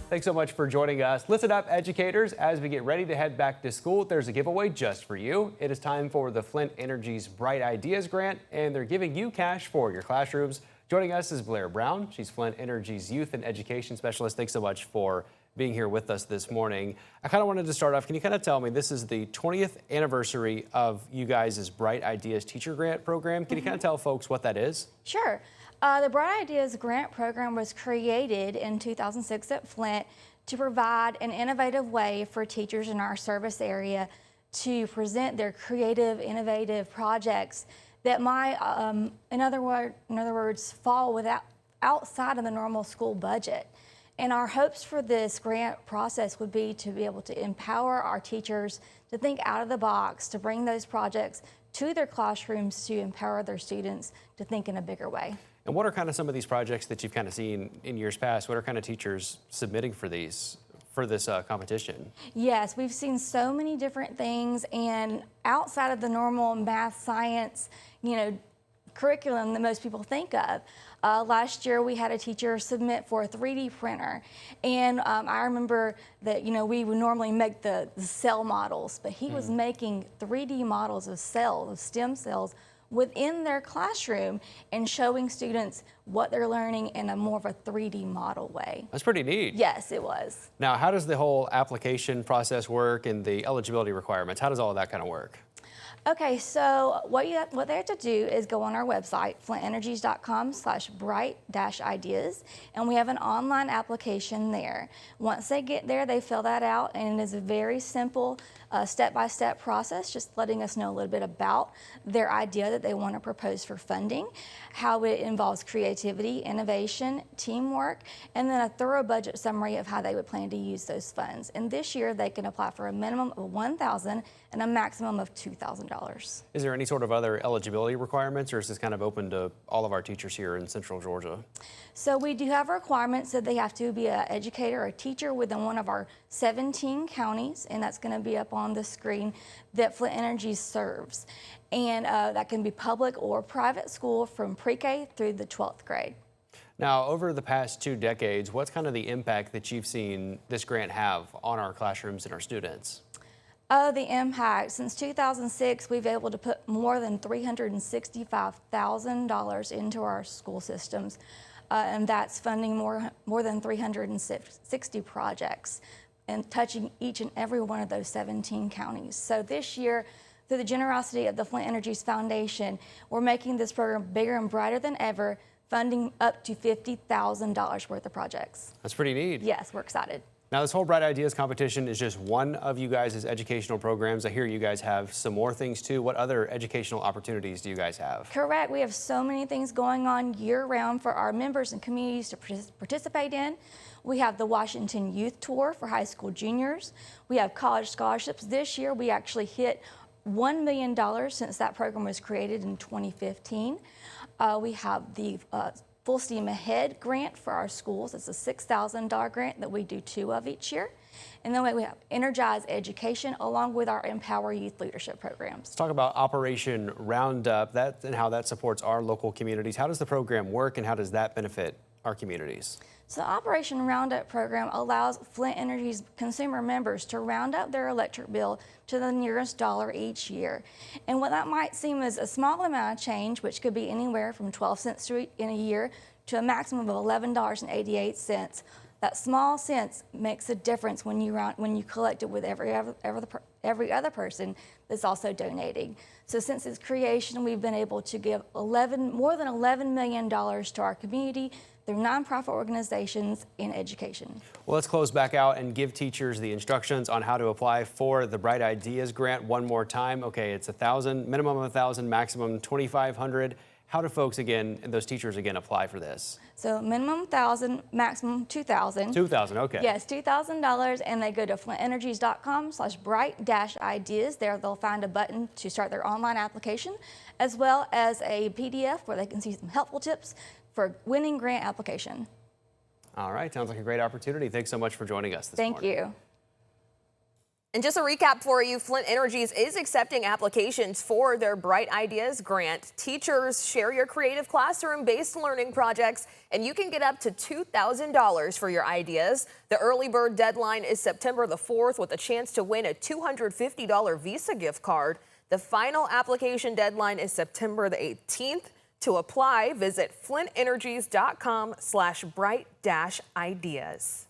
Thanks so much for joining us. Listen up, educators. As we get ready to head back to school, there's a giveaway just for you. It is time for the Flint Energies Bright Ideas Grant, and they're giving you cash for your classrooms. Joining us is Blair Brown. She's Flint Energies Youth and Education Specialist. Thanks so much for being here with us this morning. I kind of wanted to start off, can you kind of tell me, this is the 20th anniversary of you guys' Bright Ideas Teacher Grant program. Can you kind of tell folks what that is? Sure. The Bright Ideas Grant program was created in 2006 at Flint to provide an innovative way for teachers in our service area to present their creative, innovative projects that might, in other words, fall outside of the normal school budget. And our hopes for this grant process would be to be able to empower our teachers to think out of the box, to bring those projects to their classrooms, to empower their students to think in a bigger way. And what are kind of some of these projects that you've kind of seen in years past? What are kind of teachers submitting for this competition? Yes, we've seen so many different things, and outside of the normal math, science, curriculum that most people think of. Last year we had a teacher submit for a 3D printer, and I remember that we would normally make the cell models, but he was making 3D models of cells, of stem cells, within their classroom and showing students what they're learning in a more of a 3D model way. That's pretty neat. Yes, it was. Now, how does the whole application process work and the eligibility requirements? How does all of that kind of work? Okay, so what they have to do is go on our website, flintenergies.com/bright-ideas, and we have an online application there. Once they get there, they fill that out, and it is a very simple step-by-step process, just letting us know a little bit about their idea that they want to propose for funding, how it involves creativity, innovation, teamwork, and then a thorough budget summary of how they would plan to use those funds. And this year, they can apply for a minimum of $1,000 and a maximum of $2,000. Is there any sort of other eligibility requirements, or is this kind of open to all of our teachers here in Central Georgia? So we do have requirements that they have to be an educator or a teacher within one of our 17 counties, and that's going to be up on the screen, that Flint Energies serves. And that can be public or private school from pre-K through the 12th grade. Now, over the past 2 decades, what's kind of the impact that you've seen this grant have on our classrooms and our students? The impact. Since 2006, we've been able to put more than $365,000 into our school systems, and that's funding more than 360 projects and touching each and every one of those 17 counties. So this year, through the generosity of the Flint Energies Foundation, we're making this program bigger and brighter than ever, funding up to $50,000 worth of projects. That's pretty neat. Yes, we're excited. Now, this whole Bright Ideas competition is just one of you guys' educational programs. I hear you guys have some more things too. What other educational opportunities do you guys have? Correct. We have so many things going on year-round for our members and communities to participate in. We have the Washington Youth Tour for high school juniors. We have college scholarships. This year, we actually hit $1 million since that program was created in 2015. We have the Full Steam Ahead grant for our schools. It's a $6,000 grant that we do 2 of each year. And then we have Energize Education along with our Empower Youth Leadership programs. Let's talk about Operation Roundup and how that supports our local communities. How does the program work and how does that benefit our communities? So the Operation Roundup program allows Flint Energies consumer members to round up their electric bill to the nearest dollar each year. And what that might seem as a small amount of change, which could be anywhere from 12 cents in a year to a maximum of $11.88, that small cents makes a difference when you collect it with every other person that's also donating. So since its creation, we've been able to give more than $11 million to our community through nonprofit organizations in education. Well, let's close back out and give teachers the instructions on how to apply for the Bright Ideas grant one more time. Okay, it's $1,000, minimum of $1,000, maximum $2,500. How do folks again, and those teachers again, apply for this? So minimum $1,000, maximum $2,000. $2,000, okay. Yes, $2,000, and they go to flintenergies.com/bright-ideas. There they'll find a button to start their online application, as well as a PDF where they can see some helpful tips for winning grant application. All right, sounds like a great opportunity. Thanks so much for joining us this morning. Thank you. And just a recap for you, Flint Energies is accepting applications for their Bright Ideas grant. Teachers share your creative classroom-based learning projects, and you can get up to $2,000 for your ideas. The early bird deadline is September the 4th with a chance to win a $250 Visa gift card. The final application deadline is September the 18th. To apply, visit flintenergies.com/bright-ideas.